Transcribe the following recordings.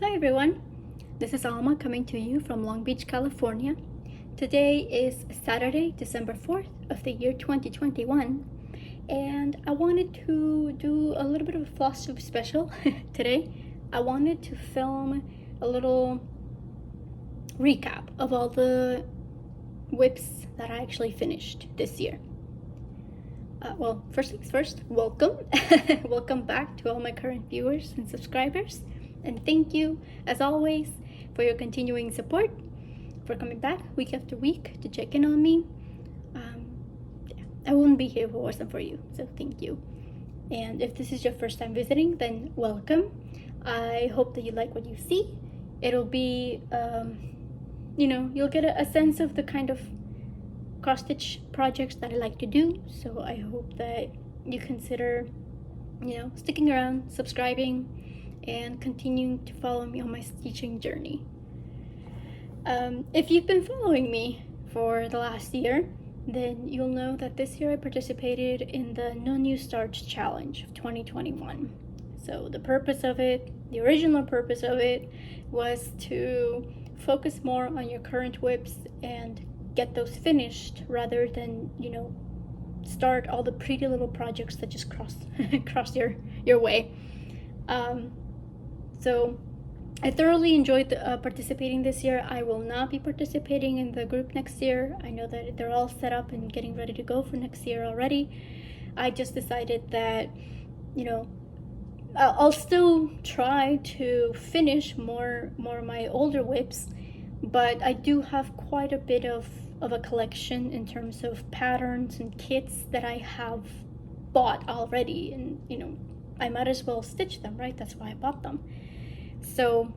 Hi everyone, this is Alma coming to you from Long Beach, California. Today is Saturday, December 4th of the year 2021, and I wanted to do a little bit of a FlossTube special today. I wanted to film a little recap of all the whips that I actually finished this year. Well, first things first, welcome. Welcome back to all my current viewers and subscribers. And thank you, as always, for your continuing support, for coming back week after week to check in on me. I wouldn't be here if it wasn't for you, so thank you. And if this is your first time visiting, then welcome. I hope that you like what you see. It'll be, you'll get a sense of the kind of cross-stitch projects that I like to do. So I hope that you consider, sticking around, subscribing, and continuing to follow me on my stitching journey. If you've been following me for the last year, then you'll know that this year I participated in the No New Starts Challenge of 2021. So the purpose of it, the original purpose of it, was to focus more on your current whips and get those finished rather than, start all the pretty little projects that just cross your way. So I thoroughly enjoyed participating this year. I will not be participating in the group next year. I know that they're all set up and getting ready to go for next year already. I just decided that, I'll still try to finish more of my older whips, but I do have quite a bit of a collection in terms of patterns and kits that I have bought already, and I might as well stitch them, right? That's why I bought them. So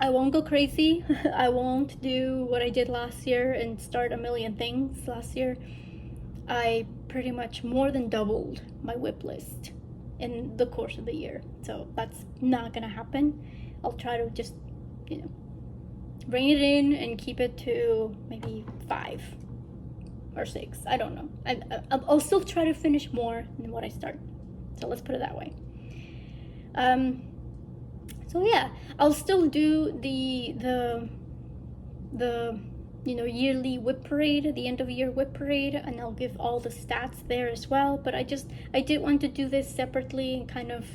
I won't go crazy. I won't do what I did last year and start a million things. Last year I pretty much more than doubled my whip list in the course of the year, so that's not gonna happen. I'll try to just rein it in and keep it to maybe 5 or 6. I don't know. I'll still try to finish more than what I start, so let's put it that way. So yeah, I'll still do the yearly whip parade, the end of year whip parade, and I'll give all the stats there as well. But I did want to do this separately and kind of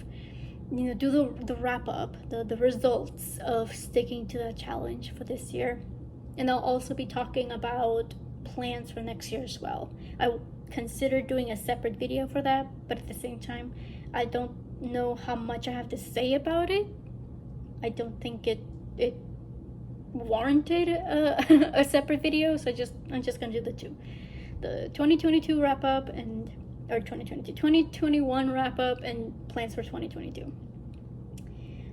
do the wrap up, the results of sticking to that challenge for this year. And I'll also be talking about plans for next year as well. I consider doing a separate video for that, but at the same time, I don't know how much I have to say about it. I don't think it warranted a separate video, so I'm just gonna do the two, the 2022 wrap up or 2021 wrap up and plans for 2022.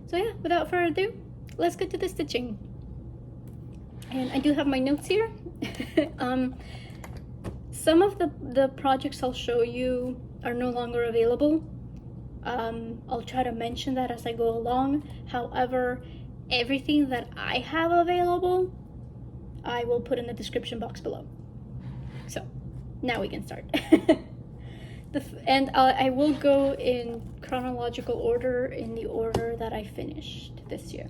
So yeah, without further ado, let's get to the stitching. And I do have my notes here. Some of the projects I'll show you are no longer available. I'll try to mention that as I go along. However, everything that I have available, I will put in the description box below. So now we can start. And I will go in chronological order, in the order that I finished this year.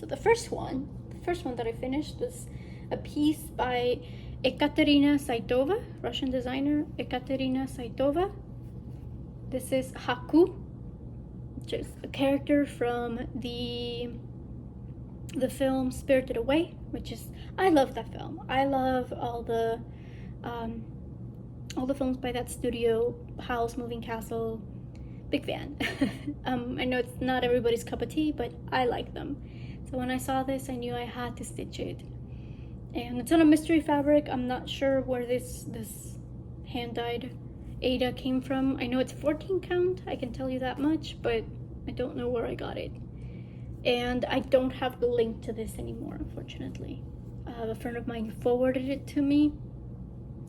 So the first one that I finished was a piece by Ekaterina Saitova, Russian designer Ekaterina Saitova. This is Haku, which is a character from the film Spirited Away, I love that film. I love all the films by that studio, Howl's Moving Castle. Big fan. I know it's not everybody's cup of tea, but I like them. So when I saw this, I knew I had to stitch it. And it's on a mystery fabric. I'm not sure where this hand-dyed Ada came from. I know it's 14 count, I can tell you that much, but I don't know where I got it. And I don't have the link to this anymore, unfortunately. A friend of mine forwarded it to me.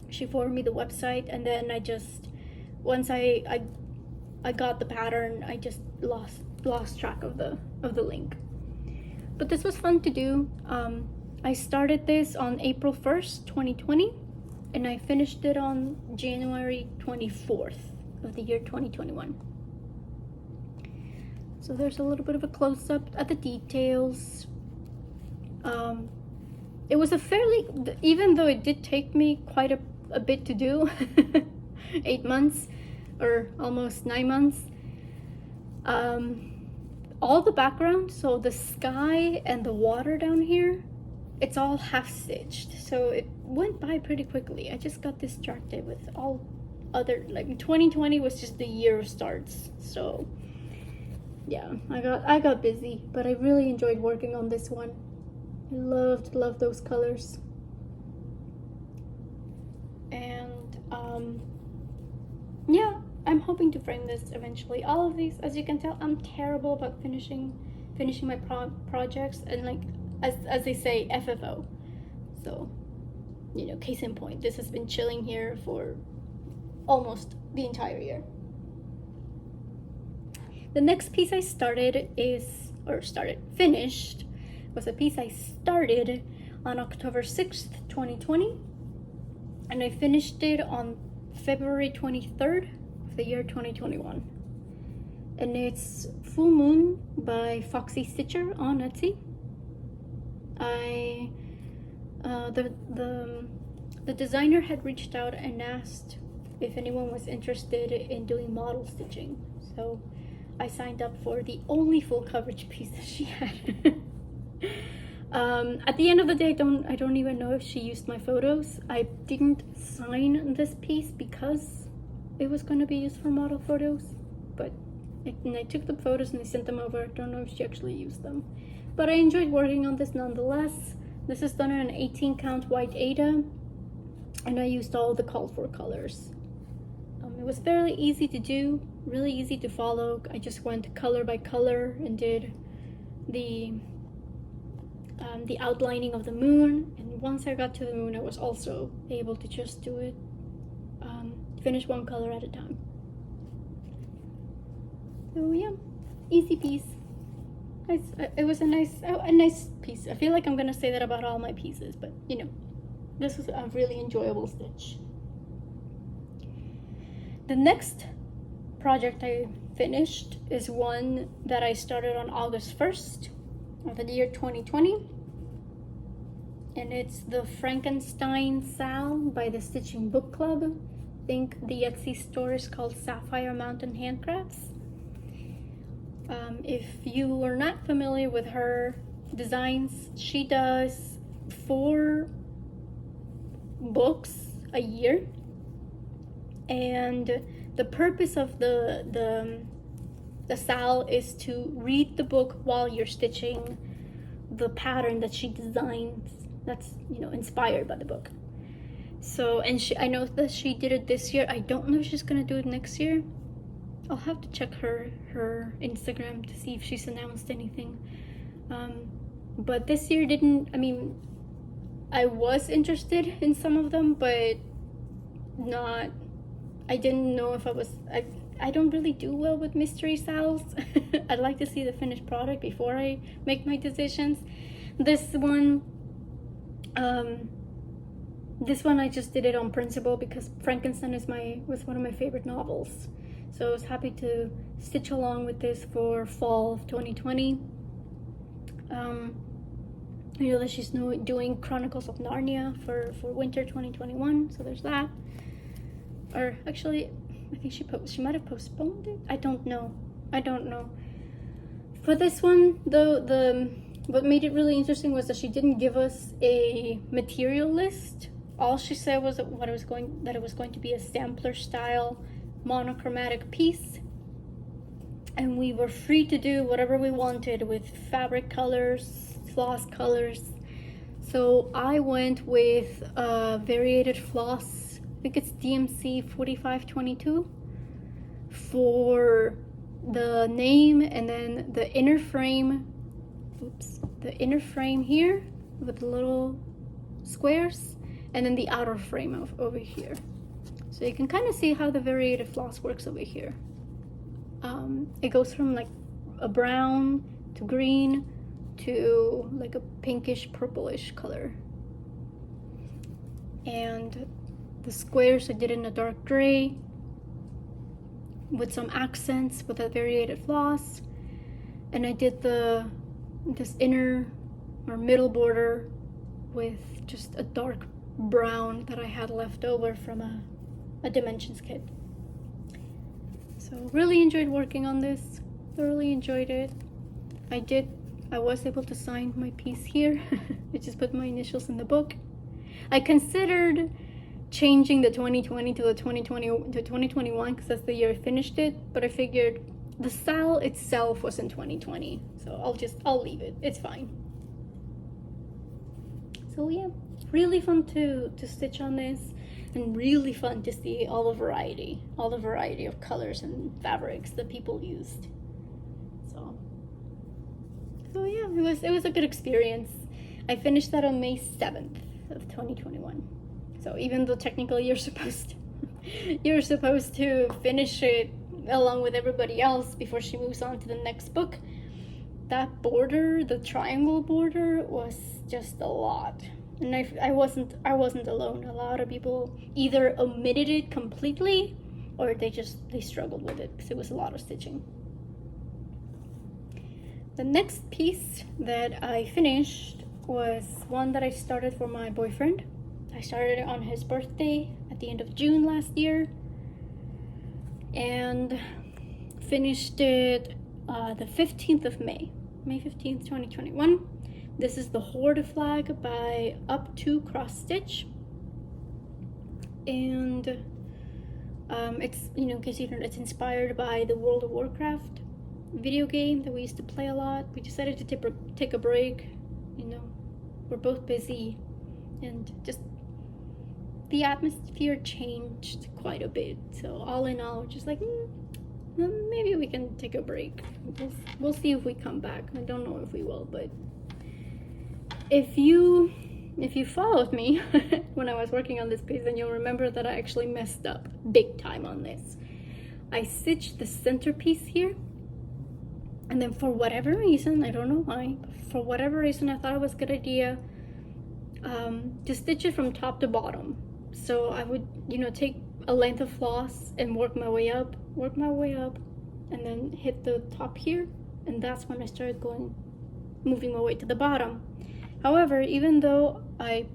She forwarded me the website, and then once I got the pattern, I just lost track of the link. But this was fun to do. I started this on April 1st, 2020. And I finished it on January 24th of the year 2021. So there's a little bit of a close-up at the details. It was a fairly, even though it did take me quite a bit to do, 8 months or almost 9 months. All the background, so the sky and the water down here, it's all half stitched, so it went by pretty quickly. I just got distracted with all other, like 2020 was just the year of starts, so yeah, I got busy, but I really enjoyed working on this one. I loved those colors. And yeah, I'm hoping to frame this eventually. All of these, as you can tell, I'm terrible about finishing my projects, and like as they say, FFO. So, you know, case in point, this has been chilling here for almost the entire year. The next piece I finished was a piece I started on October 6th, 2020, and I finished it on February 23rd of the year 2021. And it's Full Moon by Foxy Stitcher on Etsy. The designer had reached out and asked if anyone was interested in doing model stitching, so I signed up for the only full coverage piece that she had. At the end of the day, I don't even know if she used my photos. I didn't sign this piece because it was going to be used for model photos, but I took the photos and I sent them over. I don't know if she actually used them, but I enjoyed working on this nonetheless. This is done in an 18 count white Aida, and I used all the called for colors. It was fairly easy to do, really easy to follow. I just went color by color and did the outlining of the moon, and once I got to the moon I was also able to just do it, finish one color at a time. So yeah, easy piece. It was a nice piece. I feel like I'm gonna say that about all my pieces, but you know, this was a really enjoyable stitch. The next project I finished is one that I started on August 1st of the year 2020, and it's the Frankenstein Sal by the Stitching Book Club. I think the Etsy store is called Sapphire Mountain Handcrafts. If you are not familiar with her designs, she does 4 books a year, and the purpose of the Sal is to read the book while you're stitching the pattern that she designs, that's, you know, inspired by the book. So, and I know that she did it this year. I don't know if she's gonna do it next year. I'll have to check her Instagram to see if she's announced anything. But this year I was interested in some of them, but I didn't know if I don't really do well with mystery sals. I'd like to see the finished product before I make my decisions. This one I just did it on principle because Frankenstein was one of my favorite novels. So I was happy to stitch along with this for fall of 2020. I know that she's doing Chronicles of Narnia for winter 2021, so there's that. Or actually, I think she might have postponed it. I don't know. For this one, what made it really interesting was that she didn't give us a material list. All she said was that it was going to be a sampler style monochromatic piece, and we were free to do whatever we wanted with fabric colors, floss colors. So I went with variated floss, I think it's DMC 4522 for the name, and then the inner frame here with the little squares, and then the outer frame over here. So you can kind of see how the variated floss works over here. It goes from like a brown to green to like a pinkish purplish color. And the squares I did in a dark gray with some accents with that variated floss. and I did this inner or middle border with just a dark brown that I had left over from a Dimensions kit. So really enjoyed working on this, thoroughly enjoyed it. I was able to sign my piece here. I just put my initials in the book. I considered changing the 2020 to the 2021 because that's the year I finished it, but I figured the style itself was in 2020, so I'll leave it. It's fine. So yeah, really fun to stitch on this, and really fun to see all the variety of colors and fabrics that people used. So yeah, it was a good experience. I finished that on May 7th of 2021. So even though technically you're supposed to finish it along with everybody else before she moves on to the next book, that border, the triangle border, was just a lot. And I wasn't alone. A lot of people either omitted it completely or they struggled with it because it was a lot of stitching. The next piece that I finished was one that I started for my boyfriend. I started it on his birthday at the end of June last year and finished it the 15th of May 15th, 2021. This is the Hoarder flag by Up to Cross Stitch. And it's, in case you don't know, it's inspired by the World of Warcraft video game that we used to play a lot. We decided to take a break. We're both busy, and just the atmosphere changed quite a bit. So all in all, just like maybe we can take a break. We'll see if we come back. I don't know if we will, but if you followed me when I was working on this piece, then you'll remember that I actually messed up big time on this. I stitched the centerpiece here, and then for whatever reason, I don't know why, but for whatever reason, I thought it was a good idea to stitch it from top to bottom. So I would, take a length of floss and work my way up, and then hit the top here, and that's when I started moving my way to the bottom. However, even though I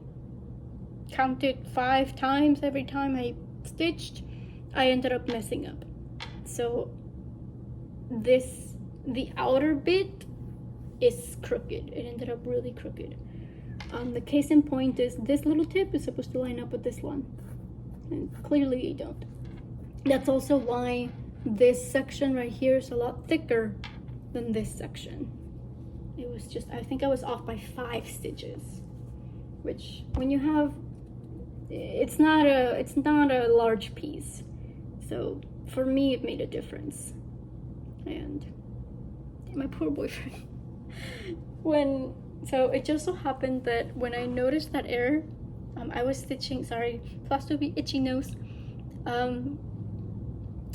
counted 5 times every time I stitched, I ended up messing up. So the outer bit is crooked. It ended up really crooked. The case in point is this little tip is supposed to line up with this one, and clearly they don't. That's also why this section right here is a lot thicker than this section. It was just, I think I was off by 5 stitches, which when you have, it's not a large piece. So for me, it made a difference. And my poor boyfriend. So it just so happened that when I noticed that error, I was stitching, sorry, FlossTube itchy nose.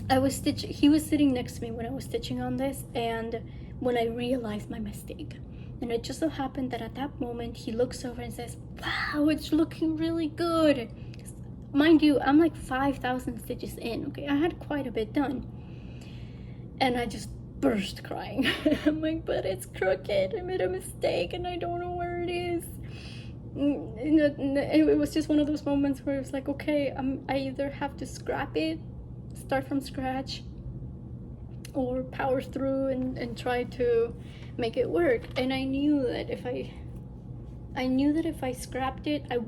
He was sitting next to me when I was stitching on this, and when I realized my mistake. And it just so happened that at that moment, he looks over and says, "Wow, it's looking really good." Mind you, I'm like 5,000 stitches in, okay? I had quite a bit done. And I just burst crying. I'm like, but it's crooked. I made a mistake and I don't know where it is. It was just one of those moments where it's like, okay, I either have to scrap it, start from scratch, or power through and try to make it work. And I knew that if I scrapped it, I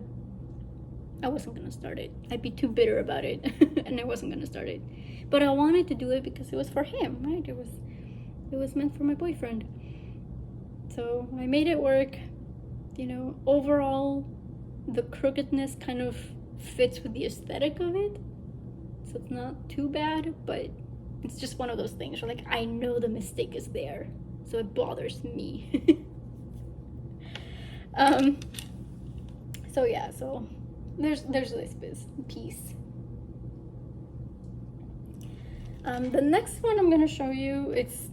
wasn't gonna start it. I'd be too bitter about it and I wasn't gonna start it. But I wanted to do it because it was for him, right? It was meant for my boyfriend. So I made it work. Overall, the crookedness kind of fits with the aesthetic of it. So it's not too bad, but it's just one of those things where, like, I know the mistake is there, so it bothers me. So yeah, so there's this piece. The next one I'm gonna show you, it's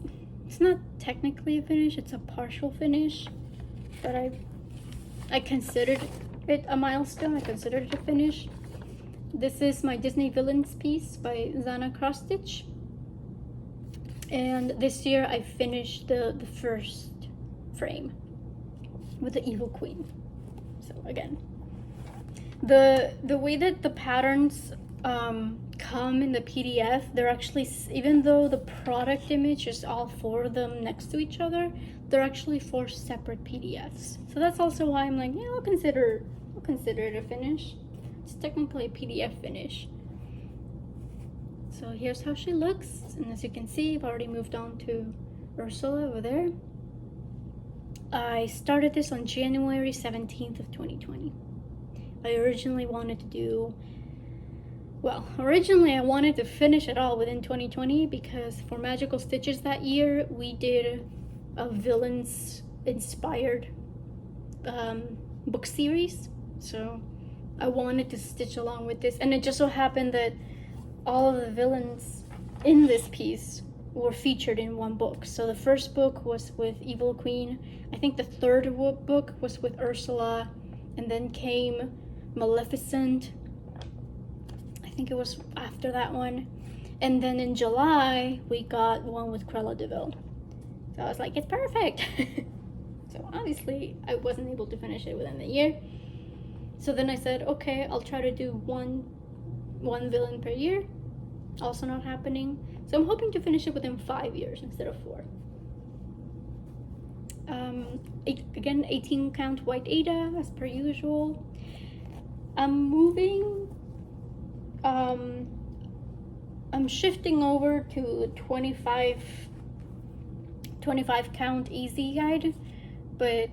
not technically a finish, it's a partial finish, but I considered it a milestone. I considered it a finish. This is my Disney Villains piece by Zana Cross Stitch, And this year I finished the first frame with the Evil Queen. So again, the way that the patterns come in the PDF, they're actually, even though the product image is all four of them next to each other, they're actually four separate PDFs. So that's also why I'm like, yeah, I'll consider it a finish. It's technically a PDF finish. So here's how she looks, and as you can see, I've already moved on to Ursula over there. I started this on January 17th of 2020. I originally wanted to finish it all within 2020 because for Magical Stitches that year, we did a villains inspired book series. So I wanted to stitch along with this, and it just so happened that all of the villains in this piece were featured in one book. So the first book was with Evil Queen. I think the third book was with Ursula, and then came Maleficent. I think it was after that one. And then in July, we got one with Cruella de Vil. So I was like, it's perfect. So obviously, I wasn't able to finish it within the year. So then I said, okay, I'll try to do one villain per year. Also not happening. So I'm hoping to finish it within 5 years instead of 4. Again, 18 count white Ada as per usual. I'm moving. I'm shifting over to 25 count easy guide, but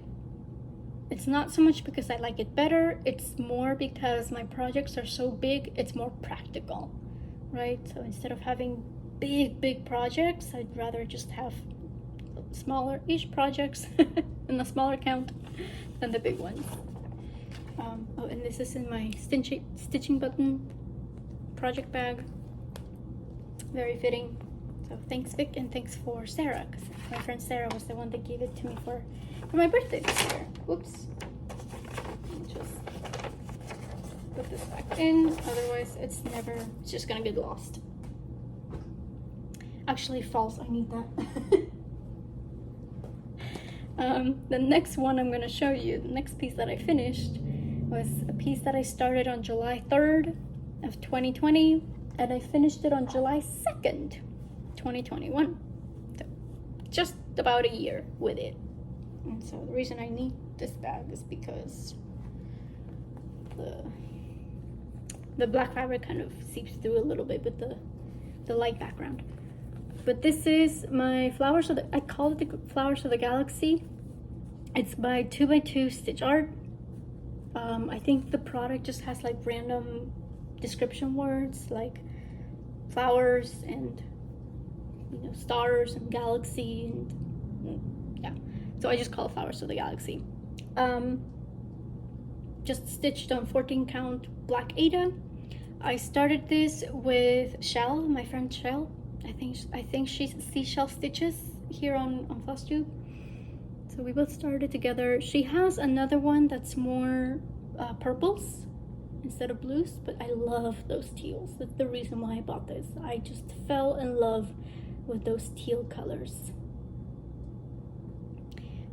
it's not so much because I like it better. It's more because my projects are so big. It's more practical, right? So instead of having big projects, I'd rather just have smaller-ish projects and a smaller count than the big ones. Oh, and this is in my stitching button project bag. Very fitting. So thanks Vic, and thanks for Sarah, because my friend Sarah was the one that gave it to me for my birthday this year. Whoops. Let me just put this back in, otherwise it's just gonna get lost. Actually, false, I need that. The next one I'm gonna show you, the next piece that I finished, was a piece that I started on July 3rd of 2020, and I finished it on July 2nd, 2021. So just about a year with it. And so the reason I need this bag is because the black fabric kind of seeps through a little bit with the light background. But this is my I call it the Flowers of the Galaxy. It's by 2x2 Stitch Art. I think the product just has like random description words like flowers and stars and galaxy and yeah. So I just call it Flowers of the Galaxy. Just stitched on 14 count black Ada. I started this with Shell, my friend Shell. I think she's Seashell Stitches here on FlossTube. So we both started together. She has another one that's more purples instead of blues, but I love those teals. That's the reason why I bought this. I just fell in love with those teal colors.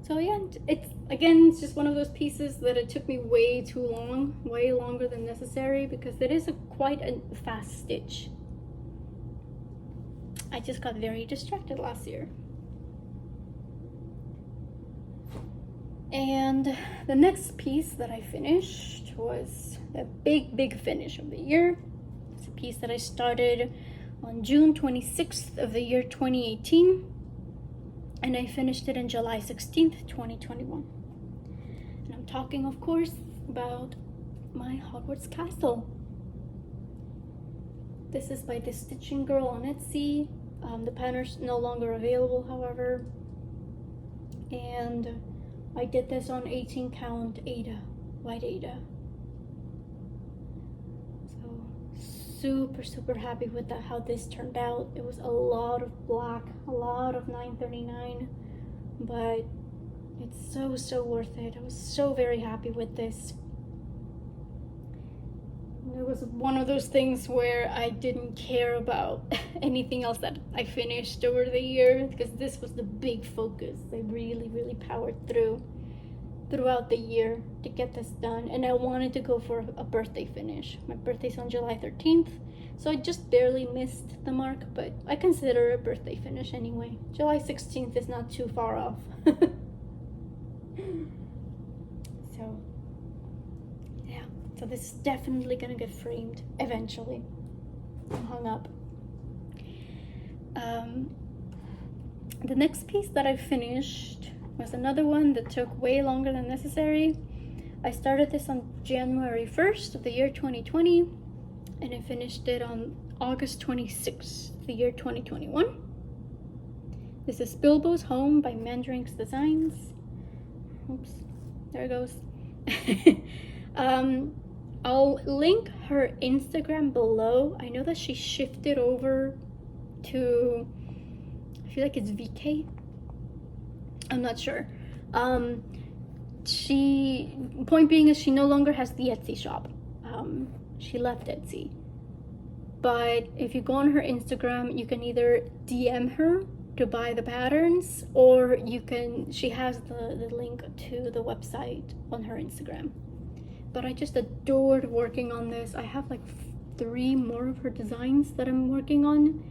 So yeah, it's just one of those pieces that it took me way too long, way longer than necessary, because it is quite a fast stitch. I just got very distracted last year. And the next piece that I finished was the big finish of the year. It's a piece that I started on June 26th of the year 2018, and I finished it on July 16th, 2021. And I'm talking, of course, about my Hogwarts Castle. This is by the Stitching Girl on Etsy. The pattern's no longer available, however. And I did this on 18 count Ada, white Ada. So super happy with how this turned out. It was a lot of black, a lot of 939, but it's so worth it. I was so very happy with this. It was one of those things where I didn't care about anything else that I finished over the year, because this was the big focus. I really, really powered throughout the year to get this done, and I wanted to go for a birthday finish. My birthday's on July 13th, so I just barely missed the mark, but I consider a birthday finish anyway. July 16th is not too far off. So yeah, so this is definitely gonna get framed eventually and hung up. The next piece that I finished was another one that took way longer than necessary. I started this on January 1st of the year 2020, and I finished it on August 26th, the year 2021. This is Bilbo's Home by Mandarinx Designs. Oops, there it goes. I'll link her Instagram below. I know that she shifted over to, I feel like it's VK. I'm not sure. Point being is she no longer has the Etsy shop. She left Etsy. But if you go on her Instagram, you can either DM her to buy the patterns, or she has the link to the website on her Instagram. But I just adored working on this. I have like 3 more of her designs that I'm working on.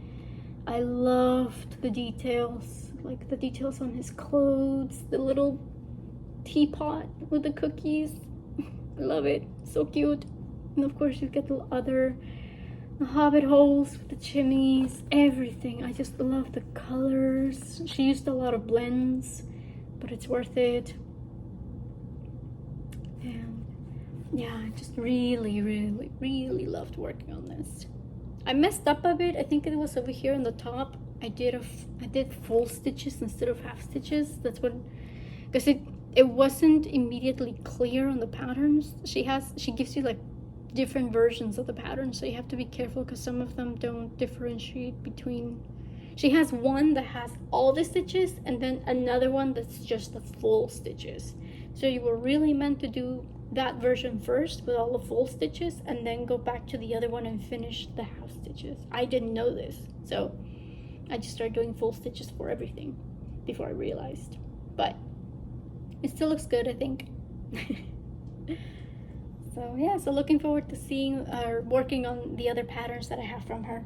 I loved the details, like the details on his clothes, the little teapot with the cookies. I love it, so cute. And of course you get the hobbit holes with the chimneys, everything. I just love the colors. She used a lot of blends, but it's worth it. And yeah, I just really, really, really loved working on this. I messed up a bit. I think it was over here on the top. I did full stitches instead of half stitches. That's what, because it wasn't immediately clear on the patterns. She gives you like different versions of the pattern, so you have to be careful because some of them don't differentiate between. She has one that has all the stitches and then another one that's just the full stitches. So you were really meant to do that version first with all the full stitches and then go back to the other one and finish the half stitches. I didn't know this, so I just started doing full stitches for everything before I realized. But it still looks good, I think. So yeah, so looking forward to seeing or working on the other patterns that I have from her.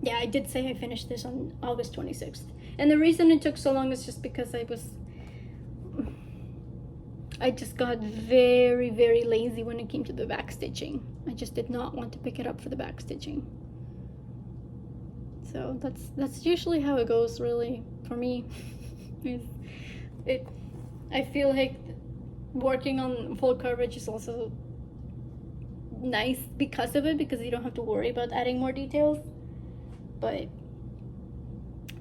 Yeah, I did say I finished this on August 26th. And the reason it took so long is just because I just got very, very lazy when it came to the back stitching. I just did not want to pick it up for the back stitching. So that's usually how it goes, really, for me. I feel like working on full coverage is also nice because of it, because you don't have to worry about adding more details. But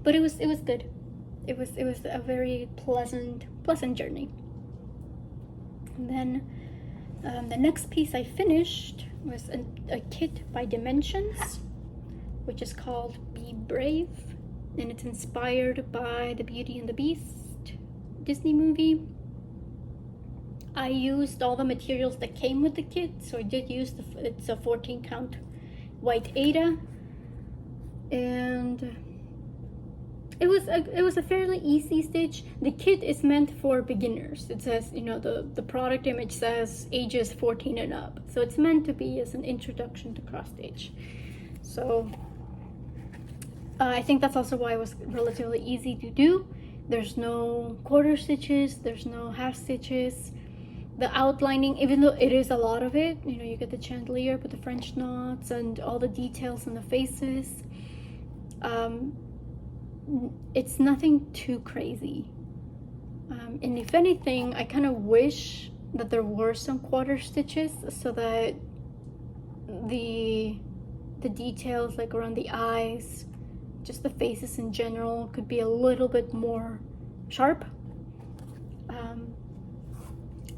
it was good. It was a very pleasant journey. And then the next piece I finished was a kit by Dimensions, which is called Be Brave, and it's inspired by the Beauty and the Beast Disney movie. I used all the materials that came with the kit, so I did use it's a 14 count white Aida, and it was a fairly easy stitch. The kit is meant for beginners. It says, the product image says ages 14 and up, so it's meant to be as an introduction to cross stitch. So I think that's also why it was relatively easy to do. There's no quarter stitches, there's no half stitches. The outlining, even though it is a lot of it, you get the chandelier with the French knots and all the details on the faces. It's nothing too crazy. And if anything, I kind of wish that there were some quarter stitches so that the details, like around the eyes, just the faces in general, could be a little bit more sharp.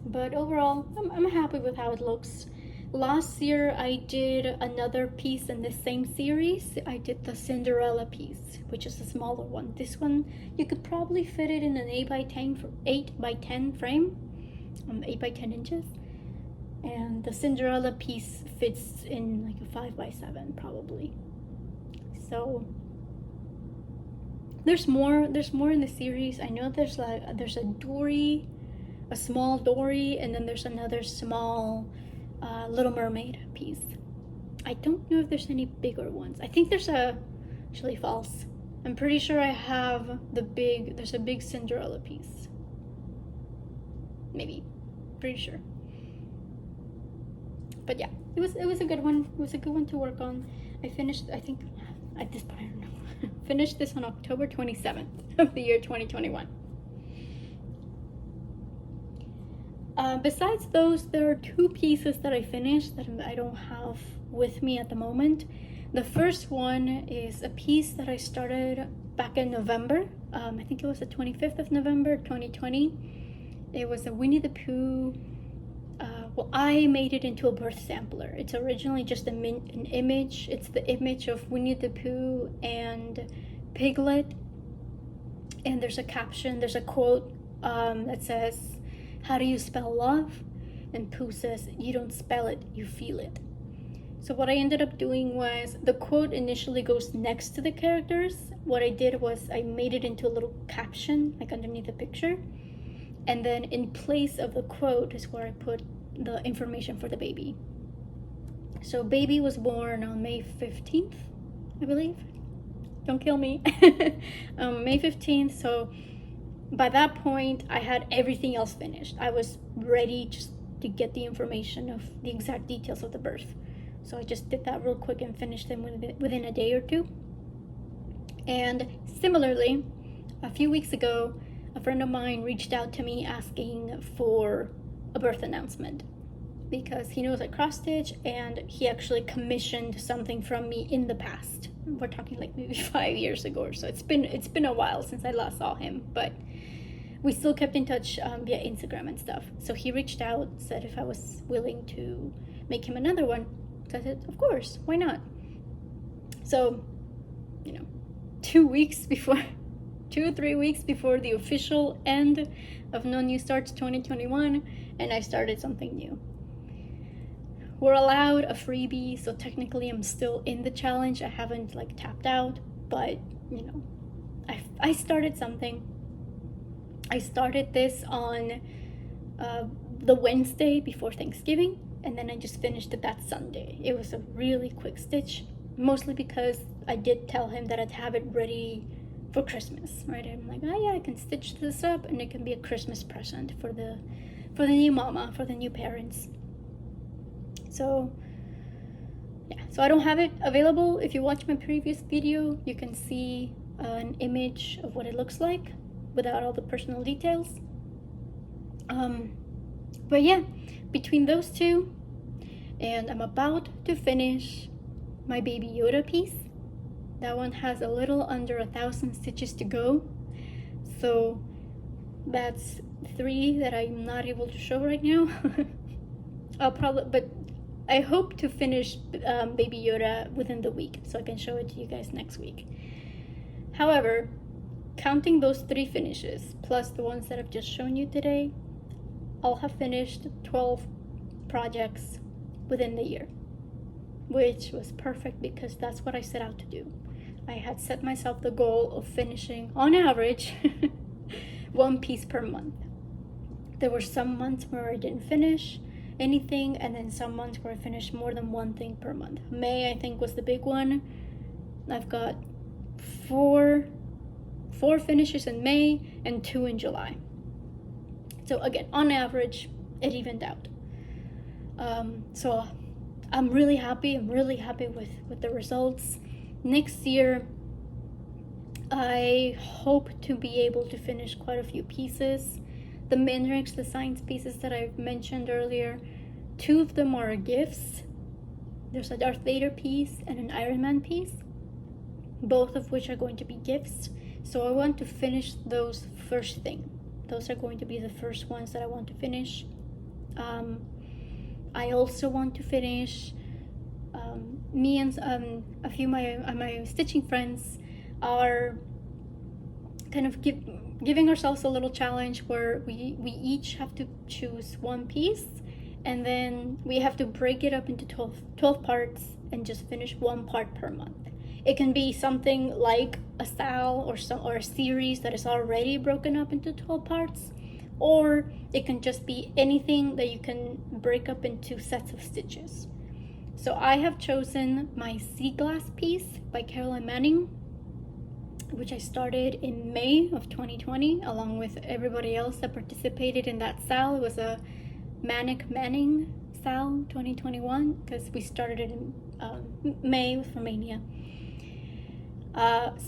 But overall, I'm happy with how it looks. Last year I did another piece in the same series. I did the Cinderella piece, which is a smaller one. This one, you could probably fit it in an 8 by 10 frame, 8 by 10 inches. and the Cinderella piece fits in like a 5x7 probably. So there's more in the series. I know there's a Dory, a small Dory, and then there's another small Little Mermaid piece. I don't know if there's any bigger ones. I think there's actually false. I'm pretty sure I have there's a big Cinderella piece. Maybe. Pretty sure. But yeah, it was a good one. It was a good one to work on. I finished, I think, at this point, I don't know. Finished this on October 27th of the year 2021. Besides those, there are two pieces that I finished that I don't have with me at the moment. The first one is a piece that I started back in November. I think it was the 25th of November 2020. It was a Winnie the Pooh. Well, I made it into a birth sampler. It's originally just an image. It's the image of Winnie the Pooh and Piglet. And there's a caption, there's a quote that says, "How do you spell love?" And Pooh says, "You don't spell it, you feel it." So what I ended up doing was, the quote initially goes next to the characters. What I did was I made it into a little caption, like underneath the picture. And then in place of the quote is where I put the information for the baby. So baby was born on May 15th, I believe. Don't kill me. May 15th. So by that point, I had everything else finished. I was ready just to get the information of the exact details of the birth. So I just did that real quick and finished them within a day or two. And similarly, a few weeks ago, a friend of mine reached out to me asking for a birth announcement because he knows I cross stitch, and he actually commissioned something from me in the past. We're talking like maybe 5 years ago or so. It's been a while since I last saw him, but we still kept in touch via Instagram and stuff. So he reached out, said if I was willing to make him another one. So I said, of course, why not? So, 2 weeks before 2 or 3 weeks before the official end of No New Starts 2021, and I started something new. We're allowed a freebie, so technically I'm still in the challenge. I haven't tapped out, but I started something. I started this on the Wednesday before Thanksgiving, and then I just finished it that Sunday. It was a really quick stitch, mostly because I did tell him that I'd have it ready for Christmas, right? I'm like, oh yeah, I can stitch this up and it can be a Christmas present for the new mama, for the new parents. So yeah, so I don't have it available. If you watch my previous video, you can see an image of what it looks like without all the personal details. But yeah, between those two, and I'm about to finish my Baby Yoda piece. That one has a little under 1,000 stitches to go, so that's 3 that I'm not able to show right now. But I hope to finish Baby Yoda within the week, so I can show it to you guys next week. However, counting those 3 finishes, plus the ones that I've just shown you today, I'll have finished 12 projects within the year, which was perfect because that's what I set out to do. I had set myself the goal of finishing, on average, 1 piece per month. There were some months where I didn't finish anything, and then some months where I finished more than 1 thing per month. May, I think, was the big one. I've got 4 finishes in May and 2 in July. So again, on average, it evened out. So I'm really happy. I'm really happy with the results. Next year, I hope to be able to finish quite a few pieces. The Mandarinx, the science pieces that I mentioned earlier, 2 of them are gifts. There's a Darth Vader piece and an Iron Man piece, both of which are going to be gifts. So I want to finish those first thing. Those are going to be the first ones that I want to finish. I also want to finish, me and a few of my stitching friends are kind of giving ourselves a little challenge where we each have to choose 1 piece and then we have to break it up into 12 parts and just finish one part per month. It can be something like a style or a series that is already broken up into 12 parts, or it can just be anything that you can break up into sets of stitches. So I have chosen my Sea Glass piece by Caroline Manning, which I started in May of 2020 along with everybody else that participated in that style. It was a Manic Manning style 2021 because we started it in May with Romania.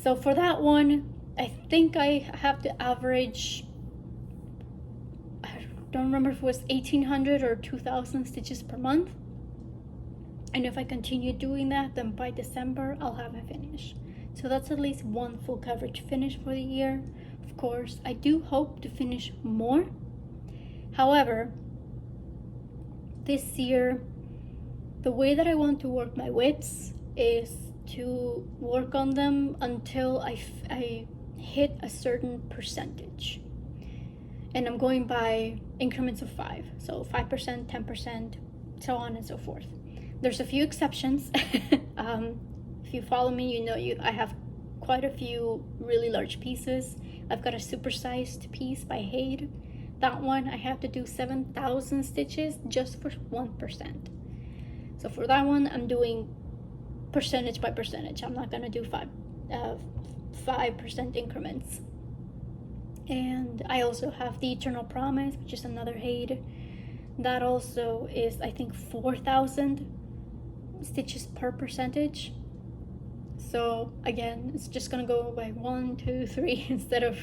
So for that one, I think I have to average, I don't remember if it was 1,800 or 2,000 stitches per month. And if I continue doing that, then by December, I'll have it finished. So that's at least one full coverage finish for the year. Of course, I do hope to finish more. However, this year, the way that I want to work my whips is to work on them until I hit a certain percentage. And I'm going by increments of 5. So 5%, 10%, so on and so forth. There's a few exceptions. If you follow me, you know I have quite a few really large pieces. I've got a supersized piece by Hade. That one I have to do 7,000 stitches just for 1%. So for that one, I'm doing percentage by percentage. I'm not gonna do 5% increments. And I also have the Eternal Promise, which is another Hade. That also is, I think, 4,000 stitches per percentage. So again, it's just gonna go by 1, 2, 3 instead of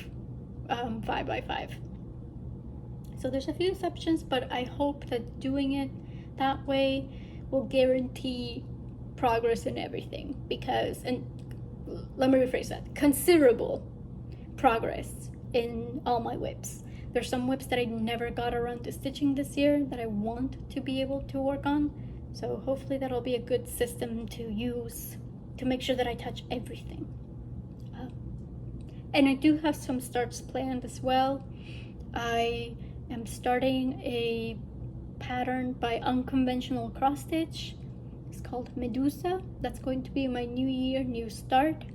5 by 5. So there's a few exceptions, but I hope that doing it that way will guarantee progress in everything, because, and let me rephrase that, considerable progress in all my whips. There's some whips that I never got around to stitching this year that I want to be able to work on. So hopefully that'll be a good system to use to make sure that I touch everything. And I do have some starts planned as well. I am starting a pattern by Unconventional Cross Stitch. It's called Medusa. That's going to be my new year, new start.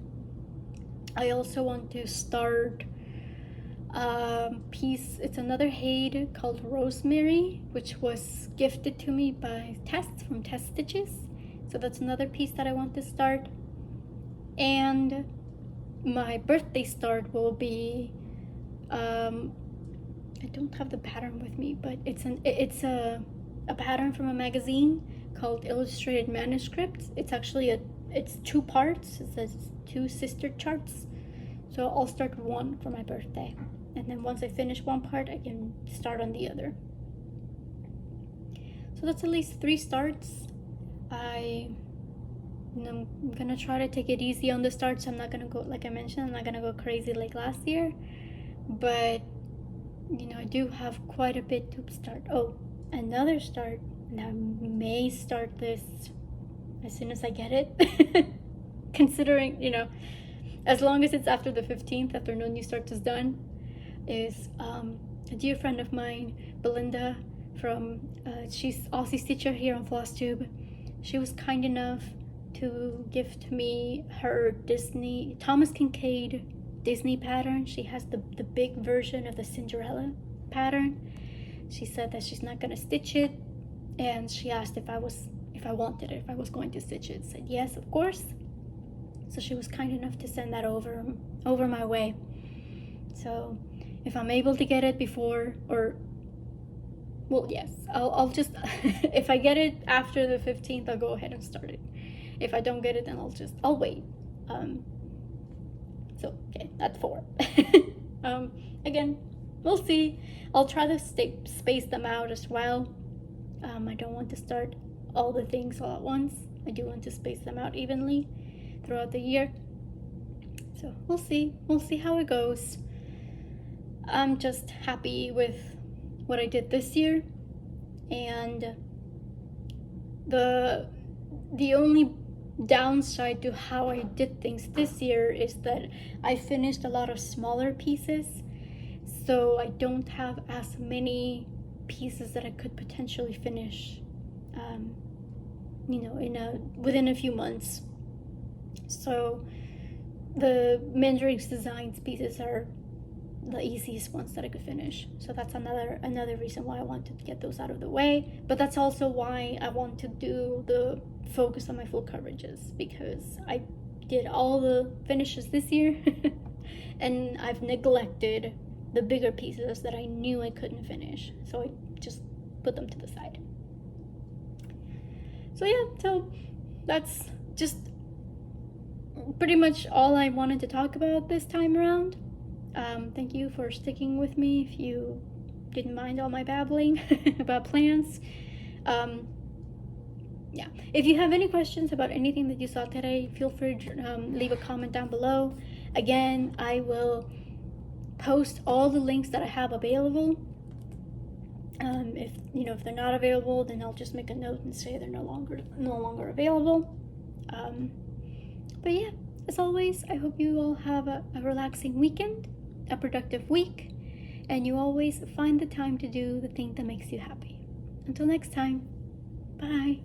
I also want to start piece, it's another Hade called Rosemary, which was gifted to me by Tess from Tess Stitches. So that's another piece that I want to start. And my birthday start will be, I don't have the pattern with me, but it's a pattern from a magazine called Illustrated Manuscripts. It's actually it's 2 parts. It says 2 sister charts. So I'll start one for my birthday, and then once I finish one part, I can start on the other. So that's at least 3 starts. I'm gonna try to take it easy on the starts. I'm not gonna go, like I mentioned, I'm not gonna go crazy like last year, but you know, I do have quite a bit to start. Oh, another start, and I may start this as soon as I get it. Considering, you know, as long as it's after the 15th, after no new starts is done, is a dear friend of mine, Belinda, from she's Aussie Stitcher here on FlossTube. She was kind enough to gift me her Disney Thomas Kincaid Disney pattern. She has the big version of the Cinderella pattern. She said that she's not gonna stitch it, and she asked if I wanted it, if I was going to stitch it. I said yes, of course. So she was kind enough to send that over my way. So if I'm able to get it before, or well, yes, I'll just if I get it after the 15th, I'll go ahead and start it. If I don't get it, then I'll wait. So okay, that's 4. Again, we'll see. I'll try to space them out as well. I don't want to start all the things all at once. I do want to space them out evenly throughout the year. So we'll see how it goes. I'm just happy with what I did this year, and the only downside to how I did things this year is that I finished a lot of smaller pieces, so I don't have as many pieces that I could potentially finish, within a few months. So the Mandarinx Designs pieces are the easiest ones that I could finish. So that's another reason why I wanted to get those out of the way. But that's also why I want to do the focus on my full coverages, because I did all the finishes this year and I've neglected the bigger pieces that I knew I couldn't finish. So I just put them to the side. So yeah, so that's just pretty much all I wanted to talk about this time around. Thank you for sticking with me if you didn't mind all my babbling about plants. Yeah, if you have any questions about anything that you saw today, feel free to leave a comment down below. Again, I will post all the links that I have available. If they're not available, then I'll just make a note and say they're no longer available. But yeah, as always, I hope you all have a relaxing weekend, a productive week, and you always find the time to do the thing that makes you happy. Until next time, bye.